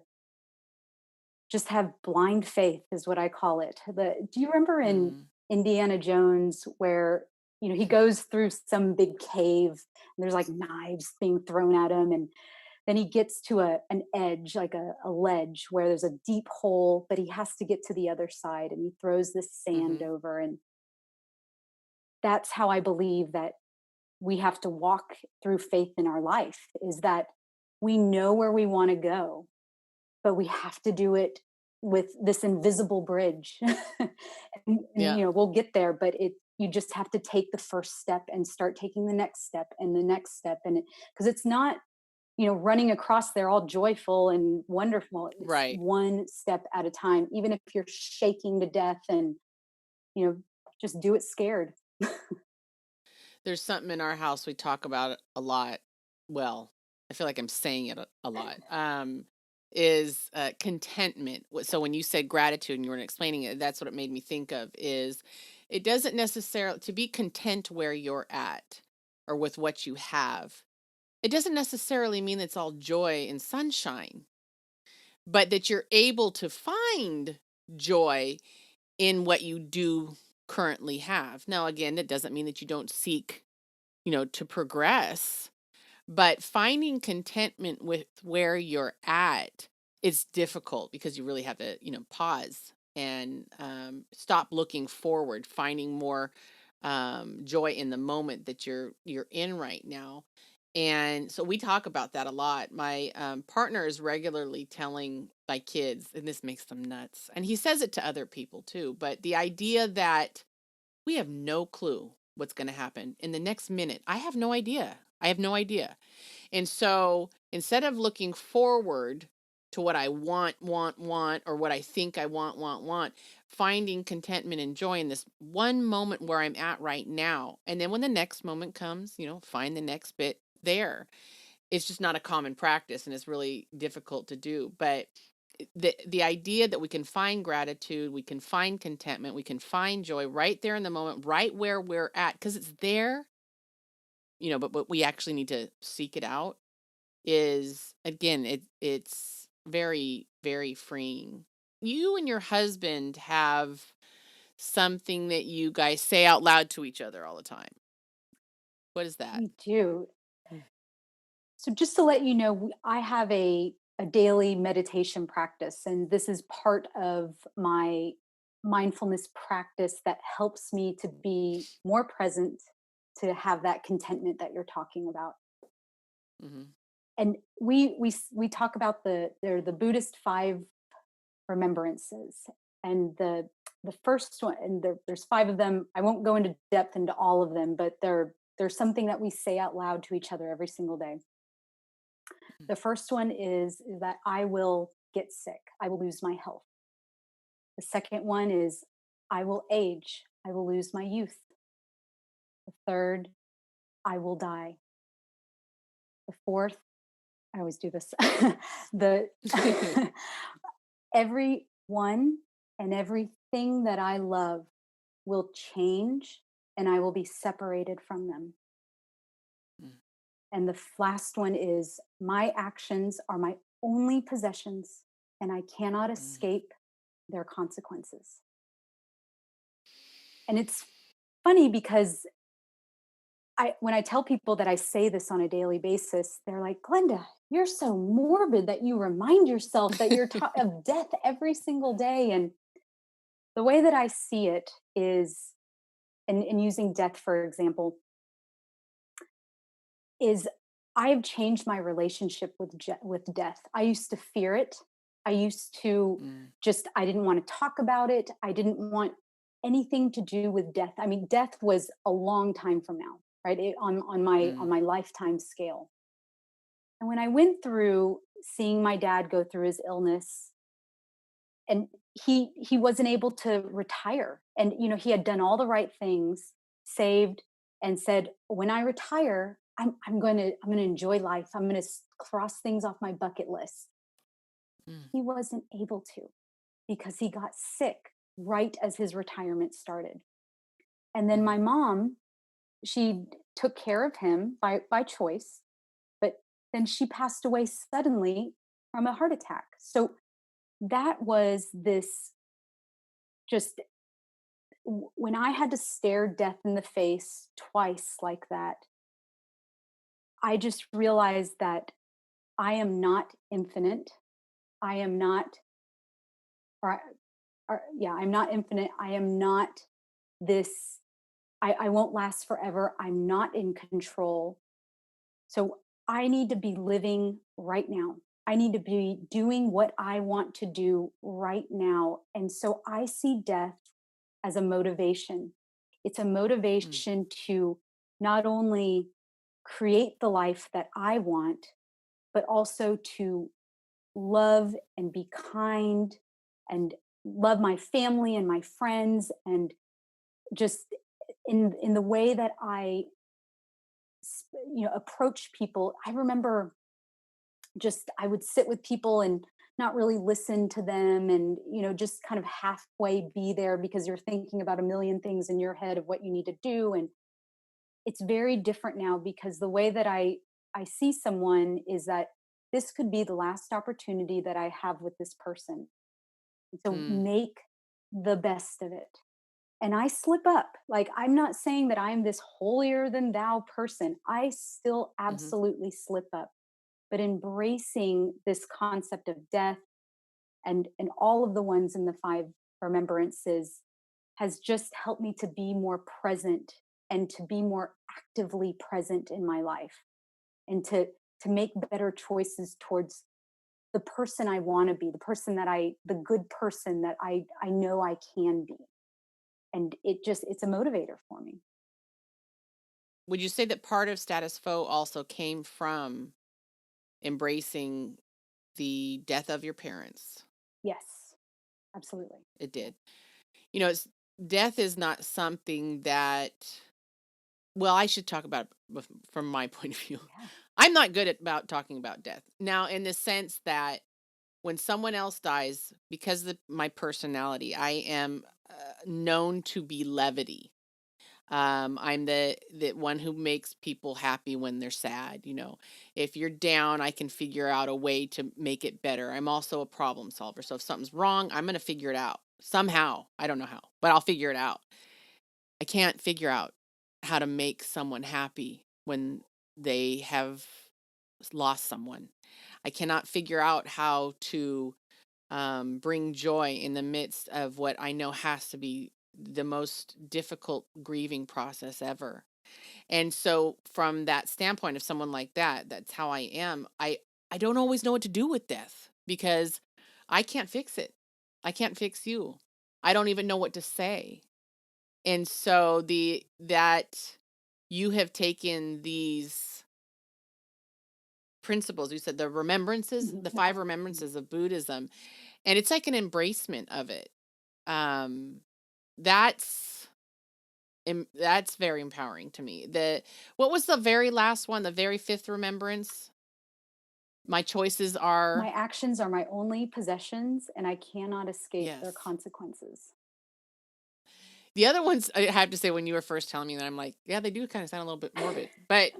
just have blind faith is what I call it. Do you remember in mm, Indiana Jones where he goes through some big cave and there's like knives being thrown at him, and then he gets to an edge, like a ledge where there's a deep hole, but he has to get to the other side and he throws this sand mhm. over. And that's how I believe that we have to walk through faith in our life, is that we know where we want to go, but we have to do it with this invisible bridge. And Yeah, we'll get there, but you just have to take the first step and start taking the next step and the next step. And because it's not running across there all joyful and wonderful. It's right. one step at a time, even if you're shaking to death, and you know just do it scared. There's something in our house we talk about a lot. Well, I feel like I'm saying it a lot. Is contentment. So when you said gratitude and you were explaining it, that's what it made me think of. Is it doesn't necessarily to be content where you're at or with what you have. It doesn't necessarily mean it's all joy and sunshine, but that you're able to find joy in what you do currently have. Now, again, it doesn't mean that you don't seek, to progress, but finding contentment with where you're at is difficult because you really have to, pause and stop looking forward, finding more joy in the moment that you're in right now. And so we talk about that a lot. My partner is regularly telling my kids, and this makes them nuts. And he says it to other people too. But the idea that we have no clue what's going to happen in the next minute. I have no idea. I have no idea. And so instead of looking forward to what I want, or what I think I want, finding contentment and joy in this one moment where I'm at right now. And then when the next moment comes, find the next bit there. It's just not a common practice and it's really difficult to do. But the idea that we can find gratitude, we can find contentment, we can find joy right there in the moment, right where we're at, because it's there, but we actually need to seek it out, is again, it's very, very freeing. You and your husband have something that you guys say out loud to each other all the time. What is that? We do. So just to let you know, I have a daily meditation practice, and this is part of my mindfulness practice that helps me to be more present, to have that contentment that you're talking about. Mm-hmm. And we talk about they're the Buddhist five remembrances, and the first one, and there's five of them. I won't go into depth into all of them, but there's something that we say out loud to each other every single day. The first one is that I will get sick. I will lose my health. The second one is I will age. I will lose my youth. The third, I will die. The fourth, I always do this. The everyone and everything that I love will change, and I will be separated from them. Mm, And the last one is my actions are my only possessions, and I cannot mm, escape their consequences. And it's funny because when I tell people that I say this on a daily basis, they're like, Glenda, you're so morbid that you remind yourself that you're of death every single day. And the way that I see it is, and using death for example, is I've changed my relationship with death. I used to fear it. I used to mm, I didn't want to talk about it. I didn't want anything to do with death. I mean, death was a long time from now, right? On mm, my lifetime scale. And when I went through seeing my dad go through his illness, and he wasn't able to retire. And he had done all the right things, saved, and said, when I retire, I'm going to enjoy life. I'm going to cross things off my bucket list. Mm, He wasn't able to because he got sick right as his retirement started. And then mhm, my mom, she took care of him by choice, but then she passed away suddenly from a heart attack. So that was this, just when I had to stare death in the face twice like that, I just realized that I am not infinite. I am not, or, yeah, I'm not infinite. I am not this, I won't last forever. I'm not in control. So I need to be living right now. I need to be doing what I want to do right now. And so I see death as a motivation. It's a mm, motivation to not only create the life that I want, but also to love and be kind and love my family and my friends, and just in the way that approach people. I remember, just I would sit with people and not really listen to them, and just kind of halfway be there because you're thinking about a million things in your head of what you need to do. And it's very different now because the way that I see someone is that this could be the last opportunity that I have with this person. So mm, make the best of it. And I slip up. Like, I'm not saying that I'm this holier than thou person. I still mhm. absolutely slip up. But embracing this concept of death, and all of the ones in the five remembrances, has just helped me to be more present and to be more actively present in my life, and to make better choices towards the person I want to be, the good person that I know I can be. And it's a motivator for me. Would you say that part of status quo also came from embracing the death of your parents? Yes, absolutely. It Yeah. did. It's death is not something that, well, I should talk about it from my point of view. Yeah. I'm not good at about talking about death. Now, in the sense that when someone else dies, because of my personality, I am known to be levity. I'm the one who makes people happy when they're sad. If you're down, I can figure out a way to make it better. I'm also a problem solver. So if something's wrong, I'm going to figure it out somehow. I don't know how, but I'll figure it out. I can't figure out how to make someone happy when they have lost someone. I cannot figure out how to bring joy in the midst of what I know has to be the most difficult grieving process ever. And so from that standpoint of someone like that, that's how I am. I don't always know what to do with death because I can't fix it. I can't fix you. I don't even know what to say. And so the that you have taken these principles, you said the remembrances, Mhm. the The five five. Mhm. remembrances of Buddhism, and it's like an embracement of it. Um that's that's very empowering to me. What was the very last one, the very fifth remembrance? My choices My are, actions are my only possessions, and I cannot escape their yes. consequences. The other ones, I have to say, when you were first telling me that, I'm like, yeah, they do kind of sound a little bit morbid. But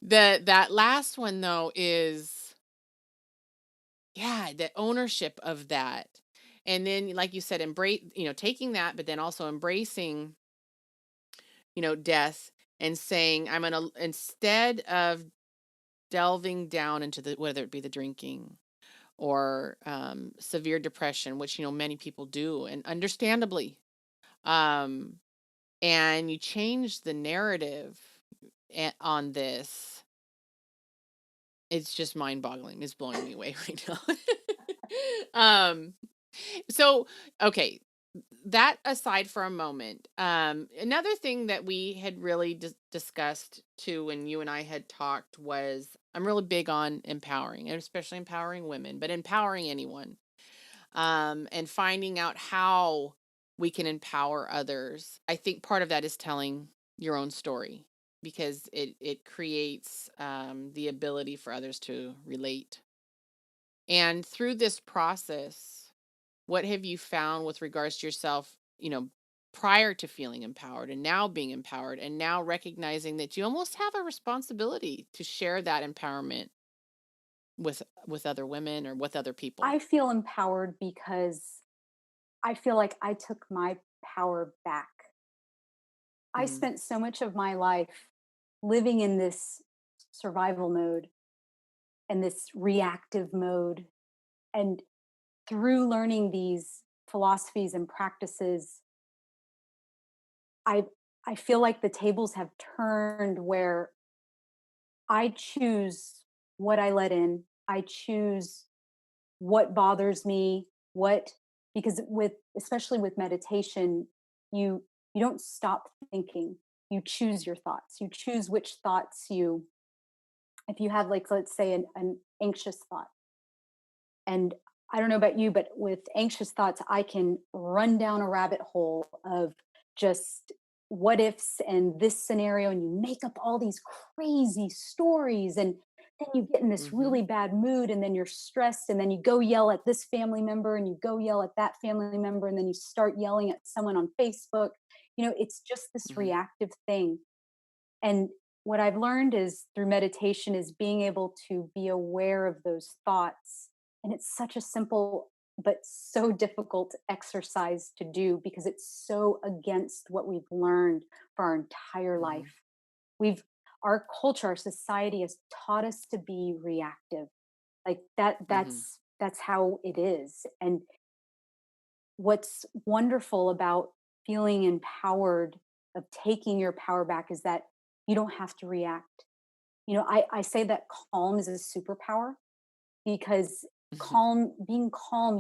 that last one though is, yeah, the ownership of that. And then, like you said, embrace, taking that, but then also embracing, death, and saying, I'm going to, instead of delving down into the, whether it be the drinking or severe depression, which, many people do, and understandably, um, and you change the narrative on this, it's just mind boggling. It's blowing me away right now. So, okay, that aside for a moment, another thing that we had really discussed too when you and I had talked was, I'm really big on empowering, and especially empowering women, but empowering anyone. and finding out how we can empower others. I think part of that is telling your own story because it creates the ability for others to relate. And through this process, what have you found with regards to yourself, prior to feeling empowered and now being empowered and now recognizing that you almost have a responsibility to share that empowerment with other women or with other people? I feel empowered because I feel like I took my power back. I Mhm. spent so much of my life living in this survival mode and this reactive mode. And through learning these philosophies and practices, I I feel like the tables have turned where I choose what I let in. I choose what bothers me, what because with especially with meditation, you don't stop thinking. You choose your thoughts. You choose which thoughts you if you have like let's say an anxious thought. And I don't know about you, but with anxious thoughts, I can run down a rabbit hole of just what ifs and this scenario, and you make up all these crazy stories. And then you get in this really Mhm. bad mood, and then you're stressed, and then you go yell at this family member, and you go yell at that family member, and then you start yelling at someone on Facebook. It's just this Mhm. reactive thing. And what I've learned is through meditation is being able to be aware of those thoughts. And it's such a simple but so difficult exercise to do because it's so against what we've learned for our entire Mhm. life. We've our culture, our society has taught us to be reactive. Like that Mhm. that's how it is. And what's wonderful about feeling empowered of taking your power back is that you don't have to react. I say that calm is a superpower because Mhm. being calm,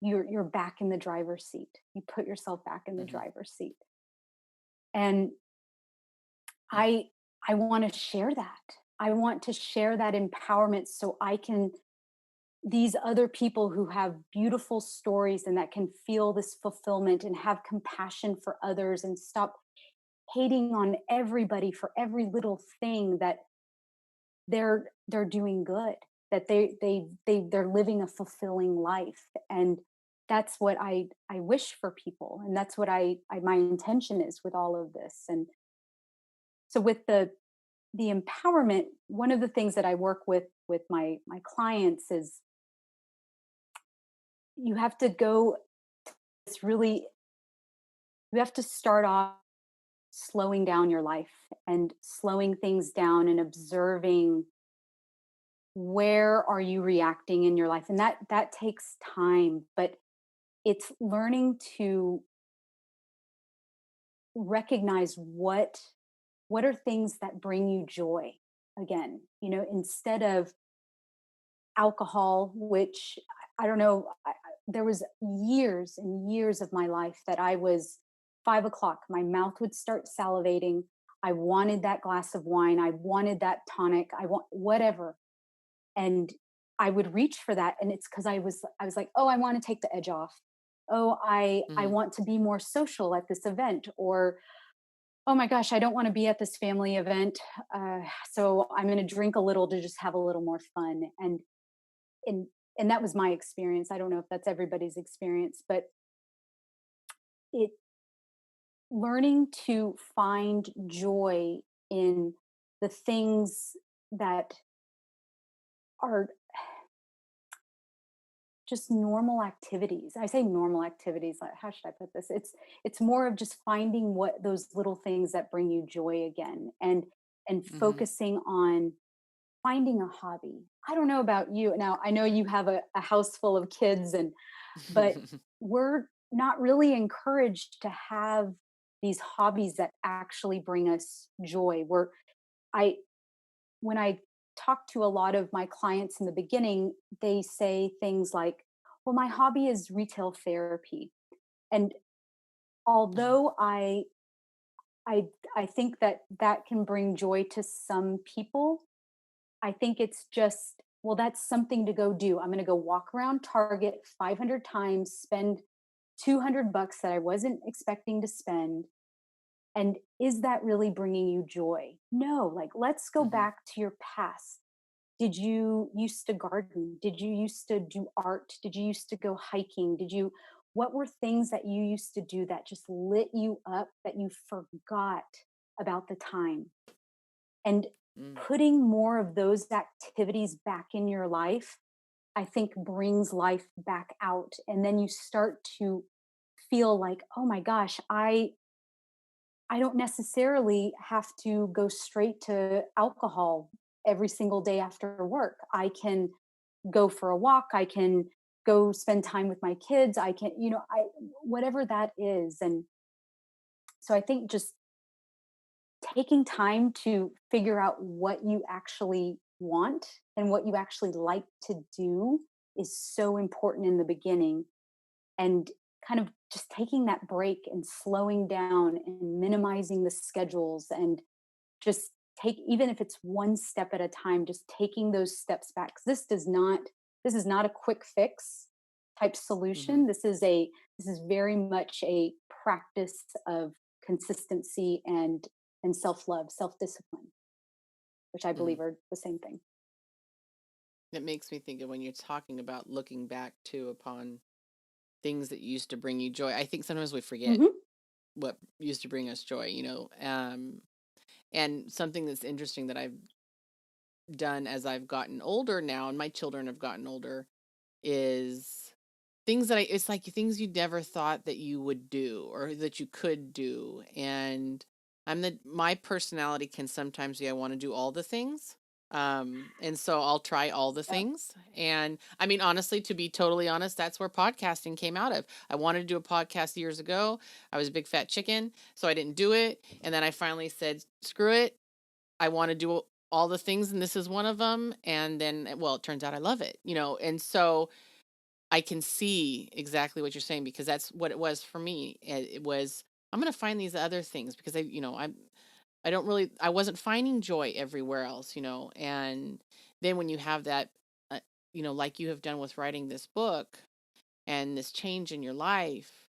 you're back in the driver's seat. You put yourself back in the Mhm. driver's seat. And I I want to share that. I want to share that empowerment so I can these other people who have beautiful stories and that can feel this fulfillment and have compassion for others and stop hating on everybody for every little thing that they're doing good, that they're living a fulfilling life. And that's what I wish for people, and that's what my intention is with all of this. And so with the empowerment, one of the things that I work with my clients is you have to go it's really you have to start off slowing down your life and slowing things down and observing where are you reacting in your life. And that takes time, but it's learning to recognize what are things that bring you joy again, instead of alcohol, which I don't know. There was years and years of my life that I was 5 o'clock, my mouth would start salivating. I wanted that glass of wine. I wanted that tonic. I want whatever. And I would reach for that. And it's because I was like, oh, I want to take the edge off. Oh, I Mhm. want to be more social at this event. Or oh my gosh, I don't want to be at this family event. So I'm going to drink a little to just have a little more fun. And and that was my experience. I don't know if that's everybody's experience, but it learning to find joy in the things that are just normal activities. I say normal activities, like how should I put this? It's more of just finding what those little things that bring you joy again, and Mhm. focusing on finding a hobby. I don't know about you. Now, I know you have a house full of kids, but we're not really encouraged to have these hobbies that actually bring us joy. I when I talk to a lot of my clients in the beginning, they say things like, "Well, my hobby is retail therapy." And Mhm. although I I think that that can bring joy to some people, I think it's just well, that's something to go do. I'm going to go walk around Target 500 times, spend 200 bucks that I wasn't expecting to spend. And is that really bringing you joy? No, like let's go Mhm. back to your past. Did you used to garden? Did you used to do art? Did you used to go hiking? What were things that you used to do that just lit you up that you forgot about the time? And Mm. putting more of those activities back in your life, I think brings life back out. And then you start to feel like, oh my gosh, I don't necessarily have to go straight to alcohol every single day after work. I can go for a walk. I can go spend time with my kids. I can, whatever that is. And so I think just taking time to figure out what you actually want and what you actually like to do is so important in the beginning, and kind of just taking that break and slowing down and minimizing the schedules, and just take, even if it's one step at a time, just taking those steps back. 'Cause this is not a quick fix type Mhm. solution. This is very much a practice of consistency and self-love, self-discipline, which I believe Mhm. are the same thing. It makes me think of when you're talking about looking back too upon things that used to bring you joy. I think sometimes we forget Hmm. what used to bring us joy, and something that's interesting that I've done as I've gotten older now and my children have gotten older is things that it's like things you never thought that you would do or that you could do. And my personality can sometimes be I want to do all the things. And so I'll try all the Yep. things. And I mean, honestly, to be totally honest, that's where podcasting came out of. I wanted to do a podcast years ago. I was a big fat chicken, so I didn't do it. And then I finally said, screw it. I want to do all the things, and this is one of them. And then, well, it turns out I love it. And so I can see exactly what you're saying because that's what it was for me. It was I'm going to find these other things because I wasn't finding joy everywhere else. And then when you have that, uh, like you have done with writing this book and this change in your life,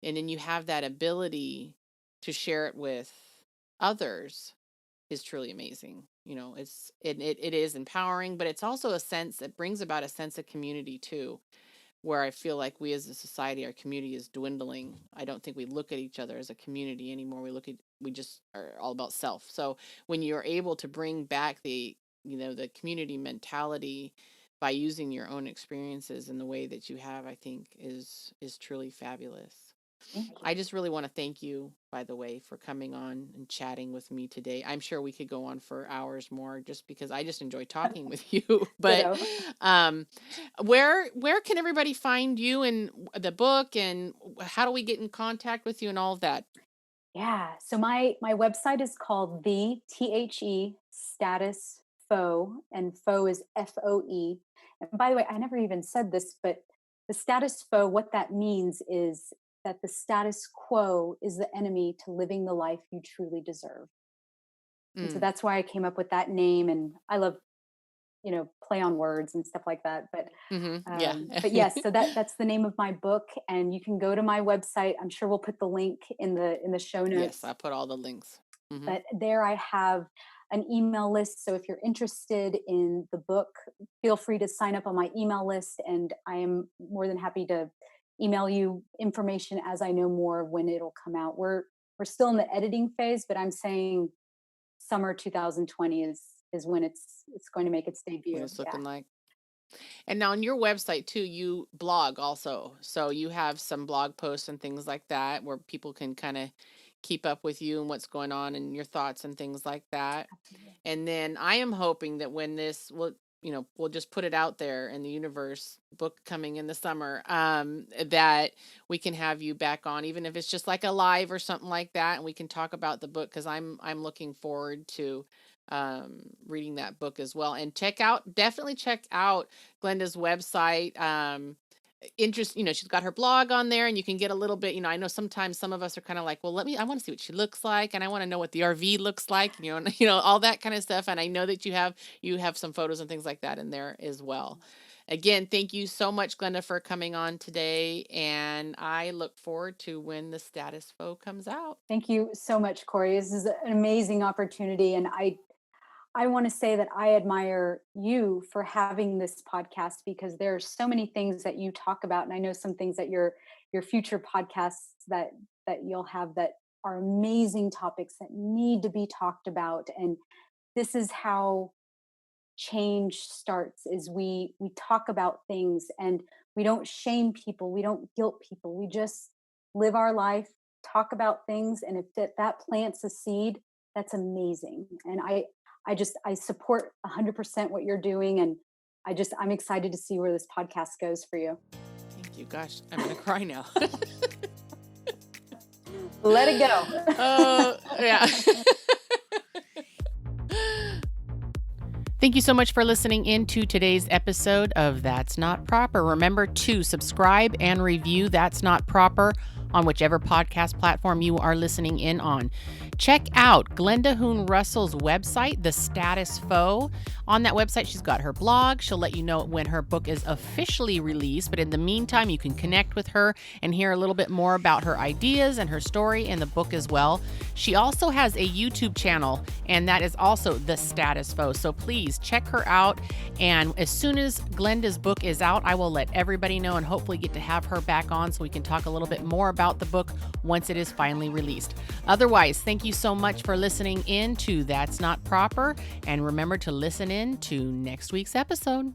and then you have that ability to share it with others is truly amazing. It is empowering, but it's also a sense that brings about a sense of community too, where I feel like we as a society, our community is dwindling. I don't think we look at each other as a community anymore. We just are all about self. So when you're able to bring back the community mentality by using your own experiences in the way that you have, I think is truly fabulous. Thank you. I just really want to thank you, by the way, for coming on and chatting with me today. I'm sure we could go on for hours more just because I just enjoy talking with you. But Ditto. um, where can everybody find you and the book, and how do we get in contact with you and all of that? Yeah. So my website is called the status fo, and fo is FOE. And by the way, I never even said this, but the status fo, what that means is that the status quo is the enemy to living the life you truly deserve. And so Mm, that's why I came up with that name. And I love, play on words and stuff like that. yeah. But yes, so that's the name of my book, and you can go to my website. I'm sure we'll put the link in the show Yes, notes. I put all the links. Hmm. But there I have an email list. So if you're interested in the book, feel free to sign up on my email list, and I am more than happy to email you information as I know more of when it'll come out. We're still in the editing phase, but I'm saying summer 2020 is when it's going to make its What debut. it's Yeah. looking like. And now on your website too, you blog also. So you have some blog posts and things like that where people can kind of keep up with you and what's going on and your thoughts and things like that. Absolutely. And then I am hoping that when this will, we'll just put it out there in the universe, book coming in the summer, that we can have you back on, even if it's just like a live or something like that, and we can talk about the book because I'm looking forward to reading that book as well. And definitely check out Glenda's website. interest, she's got her blog on there, and you can get a little bit, I know sometimes some of us are kind of like, well, I want to see what she looks like, and I want to know what the RV looks like, and all that kind of stuff. And I know that you have some photos and things like that in there as well. Again, thank you so much, Glenda, for coming on today, and I look forward to when the status quo comes out. Thank you so much, Corey. This is an amazing opportunity, and I want to say that I admire you for having this podcast, because there are so many things that you talk about, and I know some things that your future podcasts that you'll have that are amazing topics that need to be talked about. And this is how change starts: is we talk about things, and we don't shame people, we don't guilt people, we just live our life, talk about things, and if that plants a seed, that's amazing. And I support 100% what you're doing, and I'm excited to see where this podcast goes for you. Thank you. Gosh, I'm gonna cry now. Let it go. Yeah. Thank you so much for listening into today's episode of That's Not Proper. Remember to subscribe and review That's Not Proper on whichever podcast platform you are listening in on. Check out Glenda Hoon Russell's website, The Status Quo. On that website, she's got her blog. She'll let you know when her book is officially released. But in the meantime, you can connect with her and hear a little bit more about her ideas and her story in the book as well. She also has a YouTube channel, and that is also The Status Quo. So please check her out. And as soon as Glenda's book is out, I will let everybody know and hopefully get to have her back on so we can talk a little bit more about the book once it is finally released. Otherwise, thank you so much for listening in to That's Not Proper. And remember to listen in to next week's episode.